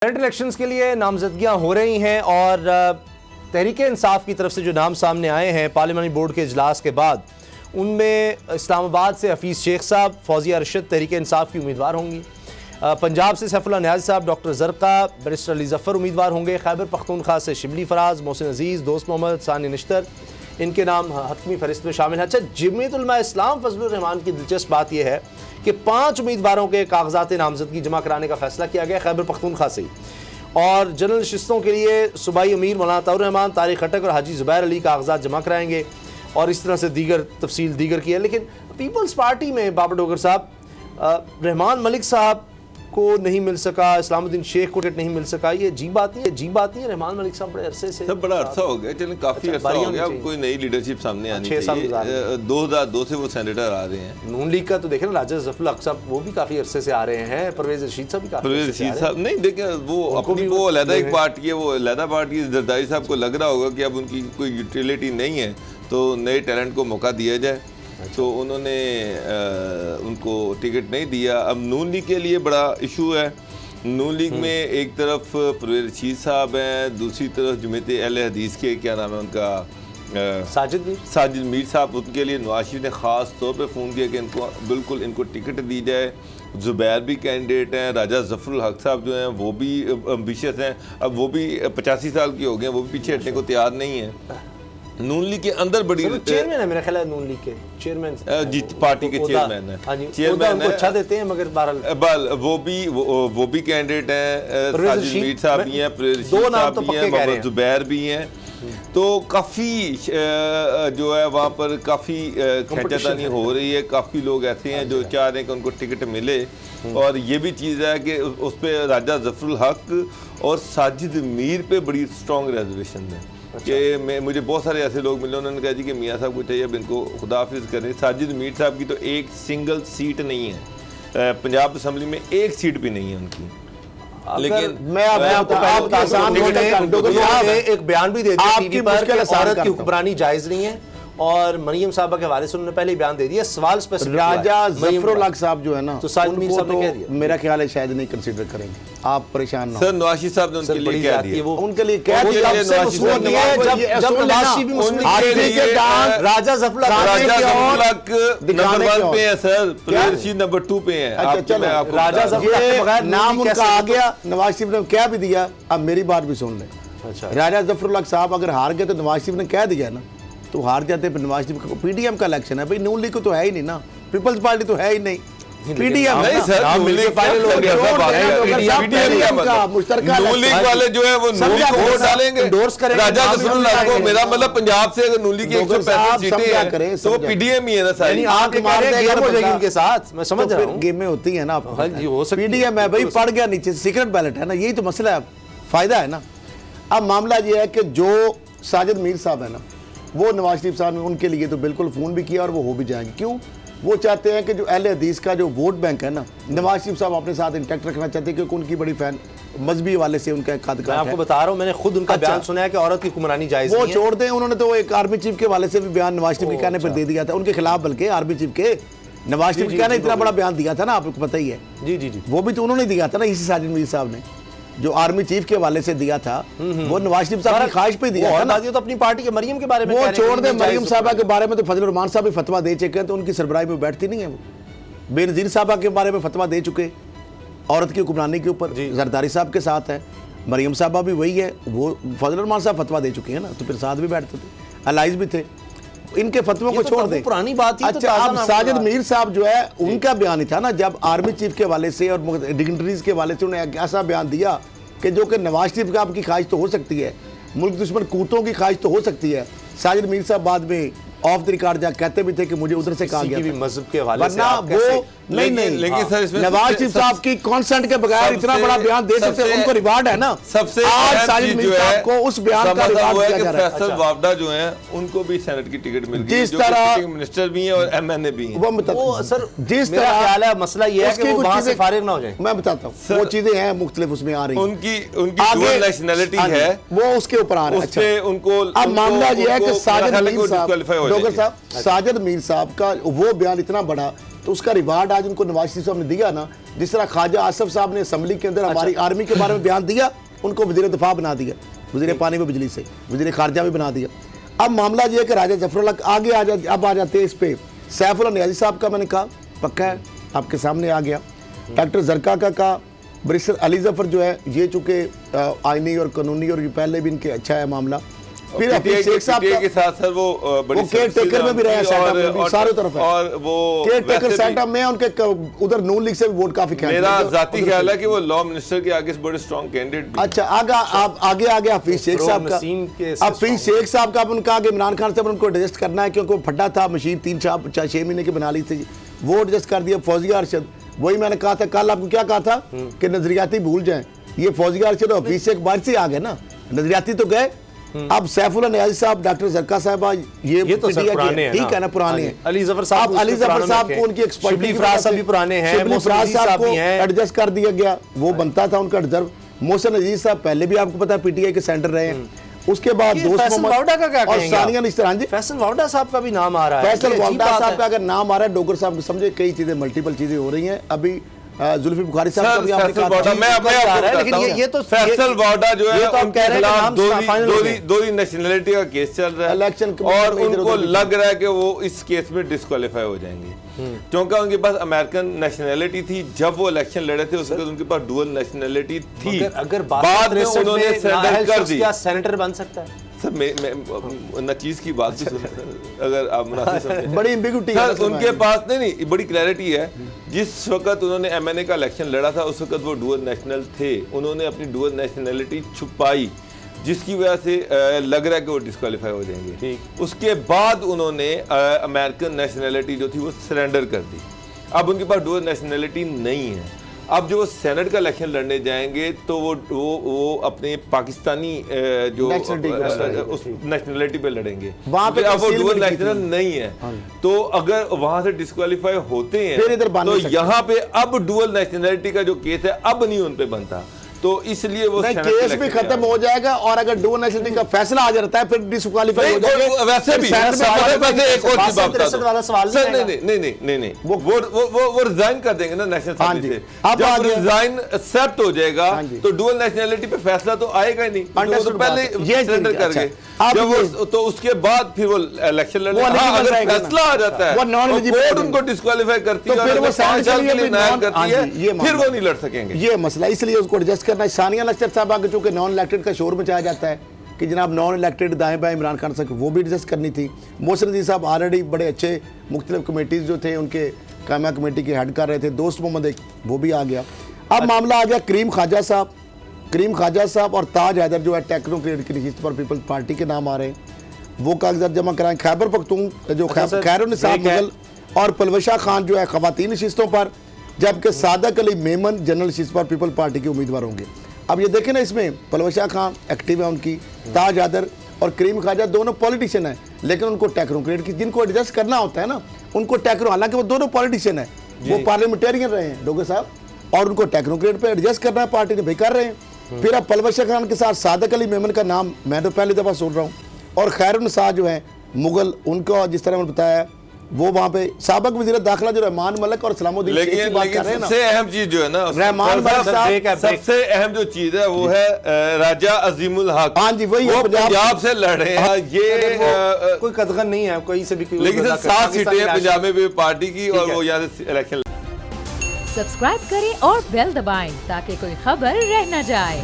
Current elections के लिए नामजदगियां हो रही हैं और तहरीक इंसाफ की तरफ से जो नाम सामने आए हैं पार्लियामानी बोर्ड के इजलास के बाद, उनमें इस्लामाबाद से हफीज़ शेख साहब, फौजिया अरशद तहरीक इंसाफ की उम्मीदवार होंगी। पंजाब से सैफुल्लाह न्याज़ी साहब, डॉक्टर ज़रक़ा, बैरिस्टर अली ज़फ़र उम्मीदवार होंगे। खैबर पख्तूनख्वा से शिबली फराज, मोहसिन अजीज़, दोस्त मोहम्मद, सानी नश्तर, इनके नाम हतमी फहरिस्त में शामिल है। अच्छा, जमीयत उलमा इस्लाम फजलुर रहमान की दिलचस्प बात यह है कि 5 उम्मीदवारों के कागजात नामजदगी जमा कराने का फैसला किया गया खैबर पख्तूनख्वा से, और जनरल नशिस्तों के लिए सूबाई अमीर मौलाना तौर रहमान, तारिक खट्टक और हाजी ज़ुबैर अली कागजात जमा कराएंगे, और इस तरह से दीगर तफसील दीगर की है। लेकिन पीपल्स पार्टी में बाबर डोगर साहब, रहमान मलिक साहब को नहीं मिल सका, इस्लामुद्दीन शेख को टिकट नहीं मिल सका, ये अजीब बात नहीं है? अजीब बात नहीं है? रहमान मलिक साहब बड़े अरसे से, सब बड़ा अरसा हो गया, चलें काफ़ी अरसा हो गया, अब कोई नई लीडरशिप सामने आनी चाहिए। 2002 से वो सेनेटर आ रहे हैं। नून लीग का तो देखें ना, राजा ज़फ़रुल हक साहब, वो भी काफ़ी अरसे से आ रहे हैं। परवेज़ रशीद साहब भी काफ़ी, परवेज़ रशीद साहब नहीं, देखिए वो अपनी वो अलहदा एक पार्टी है, वो अलहदा पार्टी है। जरदारी साहब को लग रहा होगा कि अब उनकी कोई यूटिलिटी नहीं है, तो नए टैलेंट को मौका दिया जाए, तो उन्होंने उनको टिकट नहीं दिया। अब नून लीग के लिए बड़ा इशू है। नून लीग में एक तरफ परवेज़ रशीद साहब हैं, दूसरी तरफ जमीयत अहले हदीस के क्या नाम है उनका, साजिद मीर साहब। उनके लिए नवाज शरीफ ने ख़ास तौर पे फ़ोन किया कि इनको बिल्कुल इनको टिकट दी जाए। ज़ुबैर भी कैंडिडेट हैं, राजा ज़फ़रुल हक साहब जो हैं वो भी एम्बिशियस हैं। अब वो भी 85 साल की हो गए हैं, वो भी पीछे हटने को तैयार नहीं है। नून लीग के अंदर बड़ी चेयरमैन है मेरा ख्याल है, नून लीग के चेयरमैन जी, पार्टी के चेयरमैन है, चेयरमैन अच्छा देते हैं, मगर बहरहाल वो भी कैंडिडेट हैं। साजिद मीर साहब भी हैं, परवेज़ रशीद साहब भी हैं, मोहम्मद ज़ुबैर भी हैं। तो काफ़ी जो है वहाँ पर काफ़ी खींचातानी हो रही है। काफ़ी लोग ऐसे हैं जो चाह रहे हैं कि उनको टिकट मिले, और ये भी चीज़ है कि उस पर राजा ज़फ़रुल हक और साजिद मीर पे बड़ी स्ट्रॉन्ग रिजर्वेशन है। कि मुझे बहुत सारे ऐसे लोग मिले, उन्होंने कहा जी कि मियाँ साहब को चाहिए, अब इनको खुदा हाफिज़ करें। साजिद मीर साहब की तो एक सिंगल सीट नहीं है, पंजाब असम्बली में एक सीट भी नहीं है उनकी। लेकिन मैं आपको एक बयान भी दे दिया टीवी पर कि औरत की हुक्मरानी जायज़ नहीं है, और मरियम साहबा के हवाले से उन्होंने पहले ही बयान दे दिया। सवाल स्पेसिफिक राजा ज़फ़रुल हक साहब जो है ना, तो साजिद मीर साहब ने कह दिया, मेरा ख्याल है शायद नहीं कंसीडर करेंगे, आप परेशान ना हो। सर नवाज शरीफ साहब ने उनके लिए कह दिया, उनके लिए कह दिया, राजा ज़फ़रुल हक नंबर 1 पे है सर, परवेज़ रशीद नंबर 2 पे है। राजा ज़फ़रुल नाम उनका आ गया, नवाज शरीफ ने कह भी दिया। अब मेरी बात भी सुन लें, राजा ज़फ़रुल हक साहब अगर हार गए तो नवाज शरीफ ने कह दिया ना, तो हार जाते हैं। नवाज शरीफ का पीडीएम का इलेक्शन है भाई, नून लीग को तो है ही नहीं ना, पीपल्स पार्टी तो है ही नहीं, पीडीएम नहीं सर, नून लीग फाइनल हो गया, नून लीग वाले जो है वो नून लीग को वोट डालेंगे, राजा ज़फ़रुल हक को। मेरा मतलब पंजाब से अगर नून लीग की 165 सीटें हैं तो पीडीएम ही है ना सारी, आंख मार देगा हो जाएगी उनके साथ। मैं समझ रहा हूं, गेमें होती है ना, पीडीएम है भाई, पड़ गया नीचे, सीक्रेट बैलेट है ना, यही तो मसला है, फायदा है ना। अब मामला ये है कि जो साजिद मीर साहब है ना, वो नवाज शरीफ साहब ने उनके लिए तो बिल्कुल फ़ोन भी किया, और वो हो भी जाएंगे। क्यों? वो चाहते हैं कि जो अहले हदीस का जो वोट बैंक है ना, नवाज शरीफ साहब अपने साथ इंटैक्ट रखना चाहते हैं, क्योंकि उनकी बड़ी फैन मजहबी वाले से उनका एक मैं आपको बता रहा हूँ, मैंने खुद उनका बयान सुना है कि औरत की हुक्मरानी जायज़ नहीं है। वो छोड़ दें, उन्होंने तो एक आर्मी चीफ के वाले से भी बयान नवाज शरीफ के कहने पर दे दिया था, उनके खिलाफ, बल्कि आर्मी चीफ के नवाज शरीफ के कहने इतना बड़ा बयान दिया था ना, आपको पता ही है। जी जी जी, वो भी तो उन्होंने दिया था ना, इसी साजिद मीर साहब ने जो आर्मी चीफ के वाले से दिया था, वो नवाज शरीफ साहब की ख्वाहिश पे दिया था ना। तो अपनी पार्टी के मरियम के बारे में वो छोड़ दे, मरियम साहबा के बारे में तो फजल रहमान साहब भी फतवा दे चुके हैं, तो उनकी सरबराही में बैठती नहीं है। वो बेनज़ीर साहबा के बारे में फतवा दे चुके, औरत की हुक्मरानी के ऊपर जरदारी साहब के साथ है, मरियम साहबा भी वही है, वो फजल रहमान साहब फतवा दे चुके हैं ना, तो फिर साथ भी बैठते थे, अलाइज भी थे। इनके फतवों को छोड़ दे, पुरानी बात। अच्छा, अब साजिद मीर साहब जो है, उनका बयान ही था ना, जब आर्मी चीफ के वाले से और डिग्निटरीज के वाले से उन्होंने ऐसा बयान दिया कि जो कि नवाज शरीफ का आपकी ख्वाहिश तो हो सकती है, मुल्क दुश्मन कूतों की ख्वाहिश तो हो सकती है। साजिद मीर साहब बाद में ऑफ द रिकॉर्ड जा कहते भी थे कि मुझे उधर से कहा गया था, मजहब के हवाले से वो नहीं, लेकिन सर इसमें नवाज शरीफ साहब की कंसेंट के बगैर इतना बड़ा बयान दे सकते हैं, उनको रिवार्ड है ना। सबसे आज साजिद मीर साहब को उस बयान का रिवार्ड दिया जा रहा है। फैसल वावडा जो है उनको भी सेनेट की टिकट मिल गई, जिस तरह मिनिस्टर भी हैं और एमएनए भी हैं। वो सर जिस तरह ख्याल है, मसला ये है कि वो वहां से फारिग ना हो जाए। मैं बताता हूं, वो चीजें हैं मुख्तलिफ उसमें आ रही हैं, उनकी डुअल नेशनैलिटी है, वो उसके ऊपर आ रहा है। अच्छा, उनको अब मामला ये है कि साजिद मीर साहब, डोगर साहब, साजिद मीर साहब का वो बयान इतना बड़ा तो उसका रिवार्ड आज उनको नवाज शरीफ साहब ने दिया ना। जिस तरह ख्वाजा आसफ साहब ने असम्बली के अंदर हमारी आर्मी के बारे में बयान दिया, उनको वज़ीर दिफा बना दिया, वज़ीर पानी व बिजली से वज़ीर खारजा भी बना दिया। अब मामला ये है कि राजा जफरुल्लाह आगे अब आ जाते हैं इस पे सैफुल्लाह नियाज़ी साहब का, मैंने कहा पक्का है आपके सामने आ गया। डॉक्टर जरका का कहा, बैरिस्टर अली जफर जो है ये चूँकि आइनी और कानूनी और ये पहले भी इनके अच्छा है मामला। फिर हफीज शेख साहब के साथ सर वो केयर टेकर में भी रहे, सारों तरफ है, और वो केयर टेकर सेटअप में उनके उधर नून लीग से भी वोट काफी खेल। मेरा जाती ख्याल है कि वो लॉ मिनिस्टर के आगे बड़े स्ट्रॉन्ग कैंडिडेट। अच्छा आगे हफीज शेख साहब का, हफीज शेख साहब का उनका आगे इमरान खान साहब उनको एडजस्ट करना है क्योंकि वो फटा था मशीन 3-6 महीने की बना ली थी, वो एडजस्ट कर दिया। फौजिया अरशद, वही मैंने कहा था कल, आपको क्या कहा था कि नजरियाती भूल जाए, ये फौजिया अरशद और हफीज शेख बाहर से आ गए ना, नजरियाती तो गए। अब सैफुल्लाह नियाज़ी साहब, डॉक्टर जरका साहबा, ये तो पुराने हैं, ठीक है ना, पुराने हैं। अली जफर साहब को उनकी एक्सपर्टीज भी पुराने हैं, साहब को एडजस्ट कर दिया गया, वो बनता था उनका रिजर्व। मोहसिन अजीज साहब पहले भी आपको पता है पीटीआई के सेंटर रहे हैं। उसके बाद दोस्त मोहम्मद और सानिया निस्तर, फैसल वावडा साहब का भी नाम आ रहा है। फैसल वावडा साहब का अगर नाम आ रहा है, डोगर साहब को समझे, कई चीजें मल्टीपल चीजें हो रही हैं। अभी जुल्फी बुखारी साहब का भी आपने कहा, लेकिन ये तो फैसल वावडा जो है उनके खिलाफ दो ही नेशनलिटी का केस चल रहा है इलेक्शन, और उनको लग रहा है कि वो इस केस में डिस्क्वालीफाई हो जाएंगे क्योंकि उनके पास अमेरिकन नेशनलिटी थी। जब वो इलेक्शन लड़े थे उसके बाद उनके पास डुअल नेशनलिटी थी, अगर बाद में उन्होंने सरेंडर कर दी। सेनेटर बन सकता है सर मैं नचीज की बात भी सुन, अगर आप मुनासिब बड़ी एम्बिग्यूटी है उनके पास, नहीं बड़ी क्लैरिटी है। जिस वक्त उन्होंने एमएनए का इलेक्शन लड़ा था उस वक्त वो डुअल नेशनल थे, उन्होंने अपनी डुअल नेशनलिटी छुपाई जिसकी वजह से लग रहा है कि वो डिस्क्वालीफाई हो जाएंगे। ठीक, उसके बाद उन्होंने अमेरिकन नेशनलिटी जो थी वो सरेंडर कर दी। अब उनके पास डुअल नेशनलिटी नहीं है। अब जो सेनेट का इलेक्शन लड़ने जाएंगे तो वो अपने पाकिस्तानी जो उस नेशनलिटी पे लड़ेंगे, वहां पे अब वो डुअल नेशनल नहीं है। तो अगर वहां से डिस्क्वालीफाई होते हैं तो यहाँ पे अब डुअल नेशनलिटी का जो केस है अब नहीं उन पे बनता, तो इसलिए वो केस भी खत्म हो जाएगा। और अगर डुअल नेशनलिटी का फैसला आ जाता है फिर डिस्क्वालीफाई हो जाएगा। वैसे भी एक और चीज नहीं वो रिजाइन कर देंगे ना नेशनल असेंबली से। जब रिजाइन एक्सेप्ट हो जाएगा तो डुअल नेशनलिटी पे फैसला तो आएगा ही नहीं, तो पहले सरेंडर कर गए। जब वो तो उसके बाद फिर वो इलेक्शन लड़ने, अगर फैसला आ जाता है कोर्ट उनको डिस्क्वालीफाई करती है, फिर वो नहीं लड़ सकेंगे। ये मसला, इसलिए उसको एडजस्ट करना है। सानिया निस्तर साहब आगे चूंकि नॉन इलेक्टेड का शोर मचाया जाता है कि जनाब नॉन इलेक्टेड दाएं बाएं इमरान खान साहब, वो भी एडजस्ट करनी थी। मोहसिन अजीज साहब ऑलरेडी बड़े अच्छे मुख्तलिफ कमेटीज जो थे उनके कायमा कमेटी के हेड कर रहे थे। दोस्त मोहम्मद एक वो भी आ गया। अब मामला आ गया करीम ख्वाजा साहब और ताज हैदर जो है टेक्नोक्रेट की नशिस्त पर पीपल्स पार्टी के नाम आ रहे हैं, वो कागजात जमा कराएं। खैबर पख्तून जो खैरुन्निसा मुगल और पलवशा खान जो है खवातीन नशिस्तों पर, जबकि सादक अली मेमन जनरल नशिस्त पर पीपल पार्टी के उम्मीदवार होंगे। अब ये देखें ना, इसमें पलवशा खान एक्टिव है उनकी, ताज हैदर और करीम ख्वाजा दोनों पॉलिटिशियन है, लेकिन उनको टेक्नोक्रेट की जिनको एडजस्ट करना होता है ना उनको हालांकि वो दोनों पॉलिटिशियन है, वो पार्लियामेंटेरियन रहे हैं डोगर साहब, और उनको टेक्नोक्रेट पे एडजस्ट करना है पार्टी ने, भाई कर रहे हैं। फिर अब पलवशा खान के साथ सादक अली मेमन का नाम मैं तो पहली दफा सुन रहा हूँ, और खैरुन्निसा जो है मुगल, उनका जिस तरह मैंने बताया वो वहाँ पे साबक वज़ीर दाखिला जो रहमान मलिक और सलामुद्दीन शेख की बात कर रहे हैं ना, सबसे अहम चीज जो है ना रहमान मलिक साहब, सबसे अहम जो चीज है वो है राजा अजीमुल हक। हाँ जी, वही पंजाब से लड़े हैं। ये कोई कदगन नहीं है कोई से भी, लेकिन 7 सीटें हैं पंजाब में भी पार्टी की, और वो यहाँ से इलेक्शन। सब्सक्राइब करें और बेल दबाएं ताकि कोई खबर रह न जाए।